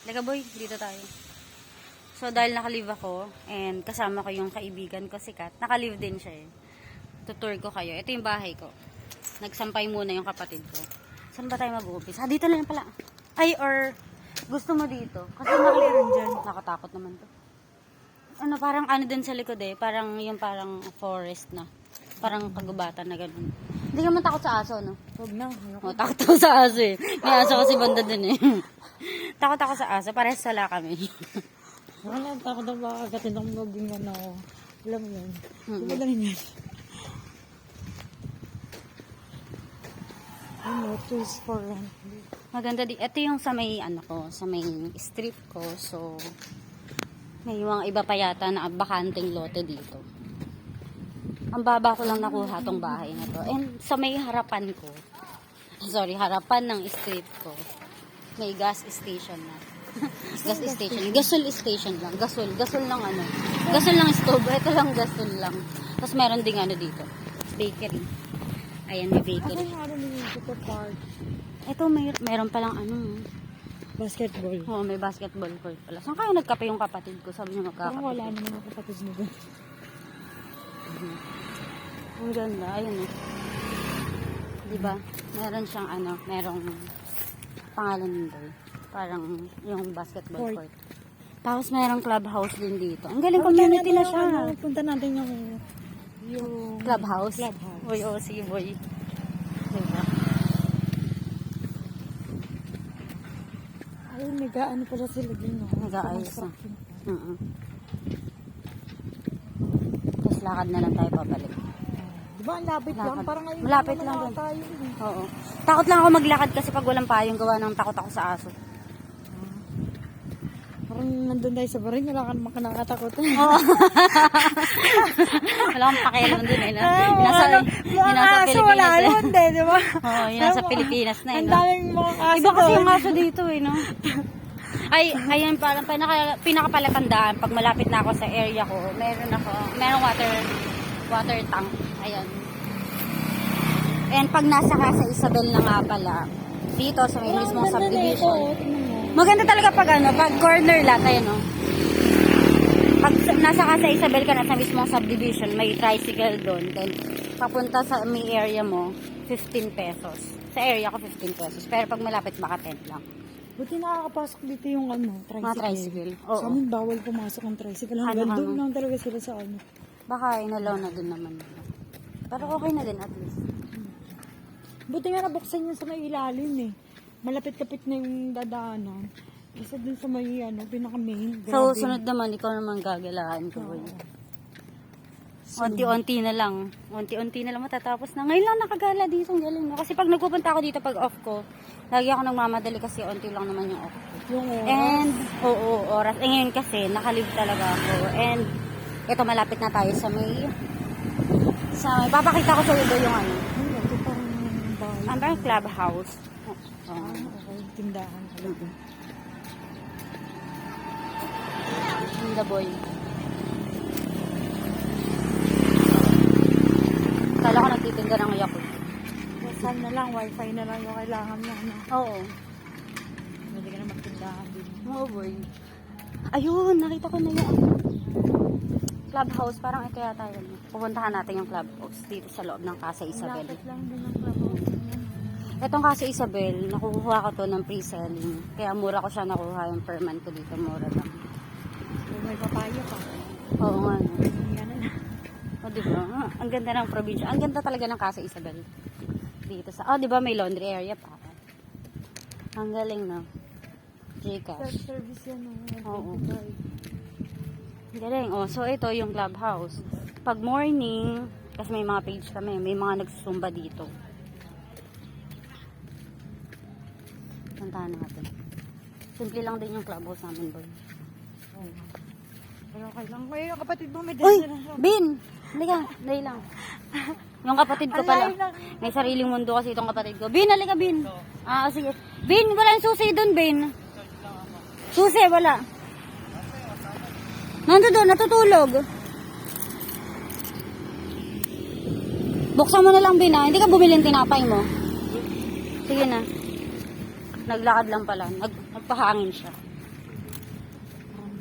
Lega boy, dito tayo. So, dahil naka-leave ako, and kasama ko yung kaibigan ko, si Kat. Naka-leave din siya eh. Tutur ko kayo. Ito yung bahay ko. Nagsampay muna yung kapatid ko. Saan ba tayo mag-uupis? Dito na lang pala. Ay, or gusto mo dito? Kasi nakaliran dyan. Nakatakot naman to. Ano, parang ano din sa likod eh. Parang yung parang forest na. Parang kagubatan na ganun. Hindi ka man takot sa aso, no? Huwag na. Oh, takot ako sa aso eh. May aso kasi banda dun eh. Takot ako sa aso. Parehas sala kami. Wala, takot na baka agatin ang maging ano. Alam mo yun. Mm-mm. Diba lang yun? Ano, tools for rent. Maganda di. Ito yung sa may ano ko, sa may street ko. So, may mga iba pa yata na bakanting lote dito. Ang baba ko lang nakuha tong bahay na to. And sa may harapan ko, sorry, harapan ng street ko, may gas station na. Gas station. Gasol station lang. Gasol lang ano. Gasol lang stove. Ito lang gasol lang. Tapos meron ding ano dito. Bakery. Ayan, may Ako bakery. yung ano nito to park. Ito, meron palang ano. Basketball. Oh, may basketball court pala. Saan kayo nagkape yung kapatid ko? Sabi niya Parang magkakape. wala naman ako kapatid mo doon. Ang ganda. Ayun eh. Diba? Meron siyang ano, merong pangalan nito. Parang yung basketball Court. court. Tapos merong clubhouse din dito. Ang galing community na siya. Punta natin yung Clubhouse? Clubhouse. Boy, oh, sige boy. Diba? Ay, nag-ano pala sila din. No? Nag-aayos na. Tapos lakad na lang tayo pabalik. Di ba ang lapit lang? Lakad. Parang ngayon Malapit naman lang na dun. tayo. Eh. Oo. Takot lang ako maglakad kasi pag walang payong gawa ng takot ako sa aso. Parang nandun tayo sa barin, wala ka naman nakakatakot. Oo. Wala akong pakialam dun eh. Nasa Wala Pilipinas eh. yun din, di ba? Oo, yun nasa Pilipinas na eh. Ang No? daming mga kaso Iba kasi doon. yung aso dito eh, no? Ay, ayun, parang pinakapalatandaan, pag malapit na ako sa area ko, merong water tank. Ayan. And pag nasa Casa Isabel na nga pala, dito sa may mismong subdivision. Maganda talaga pag pag corner lot, ayan no? Pag nasa Casa Isabel ka na sa mismong subdivision, may tricycle doon. Then, papunta sa may area mo, 15 pesos. Sa area ko, 15 pesos. Pero pag malapit, baka 10 lang. Buti nakakapasok dito yung tricycle. Mga tricycle. Oo. Sa amin, bawal pumasok ang tricycle. Hanggang doon lang talaga sila sa ano. Baka inalaw na din naman nila. Pero okay na din at least. Buti nga nabuksan yun sa may ilalim eh. Malapit-lapit na yung dadaanan. Kasi dun sa may pinaka-main. So, Grabe. sunod naman, ikaw naman gagalaan ko. Boy. Unti-unti na lang. Unti-unti na lang matatapos na. Ngayon lang nakagala dito. Ang galing. No? Kasi pag nagpupunta ako dito pag off ko, lagi ako nagmamadali kasi unti lang naman yung off ko. Yung oras. And, oo, oras. Eh ngayon kasi, nakalive talaga ako. And, ito malapit na tayo sa may papakita ko sa iyo yung ano. Ay, ito parang bahay. Ang parang clubhouse. Okay, tindahan talaga. The boy. Kala ko nagtitinda ng Yakult. Saan na lang, wifi na lang yung kailangan mo. Ano? Oo. Hindi ka na magtindahan din. Oo, boy. Ayun, nakita ko na yung clubhouse. Parang ito yata yun. Pupuntahan natin yung clubhouse dito sa loob ng Casa Isabel. Lapit lang din ang clubhouse. Itong Casa Isabel, nakukuha ko to ng pre-selling. Kaya mura ko siya nakuha yung per month ko dito. Mura lang. May papaya pa. Oo nga. No? Yan na. O, diba? Ang ganda ng probinsya. Ang ganda talaga ng Casa Isabel. Dito sa... diba may laundry area pa. Ang galing, no? Gcash. Self-service yan. Oo. Galing. Oh, so ito yung clubhouse. Pag morning, kasi may mga page kami, may mga nagsusumba dito. Puntahan natin. Simple lang din yung clubhouse namin, boy. Pero okay lang. May kapatid mo may Uy! destination. Bin! Halika, dahil lang. Yung kapatid ko pala. Alay lang. May sariling mundo kasi itong kapatid ko. Bin, halika, Bin. Sige. Bin, wala yung susi doon, Bin. Susi, wala. Nandun doon, natutulog. Buksan mo na lang, Bin, ha? Hindi ka bumili ng tinapay mo. Sige na. Naglakad lang pala. Nagpahangin siya.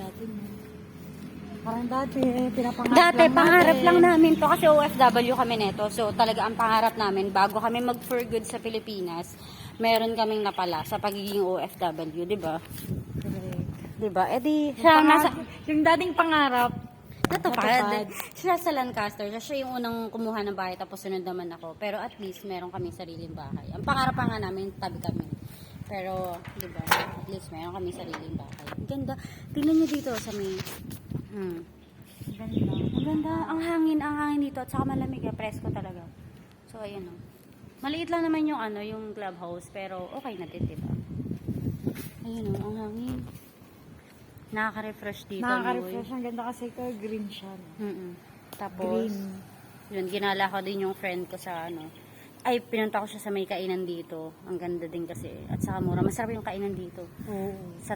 dati mo. Parang dati, pinapangarap Dati, lang pangarap natin. lang namin to kasi OFW kami neto. So, talaga ang pangarap namin, bago kami mag-for good sa Pilipinas, meron kaming napala sa pagiging OFW, di ba? Correct. Di ba? Eh di, Yung, siya nasa, yung dating pangarap, natupad. Siya sa Lancaster, siya yung unang kumuha ng bahay, tapos sunod naman ako. Pero at least, meron kaming sariling bahay. Ang pangarap pa nga namin, tabi kami. Pero, di ba, at least meron kaming sariling bahay. Ang ganda. Tingnan nyo dito sa may, Ganda. Ang ganda. Ang hangin dito. At saka malamig. Presko talaga. So, ayan o. Maliit lang naman yung yung clubhouse. Pero, okay na din, diba? Ayun o, ang hangin. Nakaka-refresh dito. Nakaka-refresh. Ang ganda kasi ito, green siya. No? Tapos, Green. yun, ginala ko din yung friend ko sa ay, pinunta ko siya sa may kainan dito. Ang ganda din kasi. At saka mura. Masarap yung kainan dito. Oo. Sa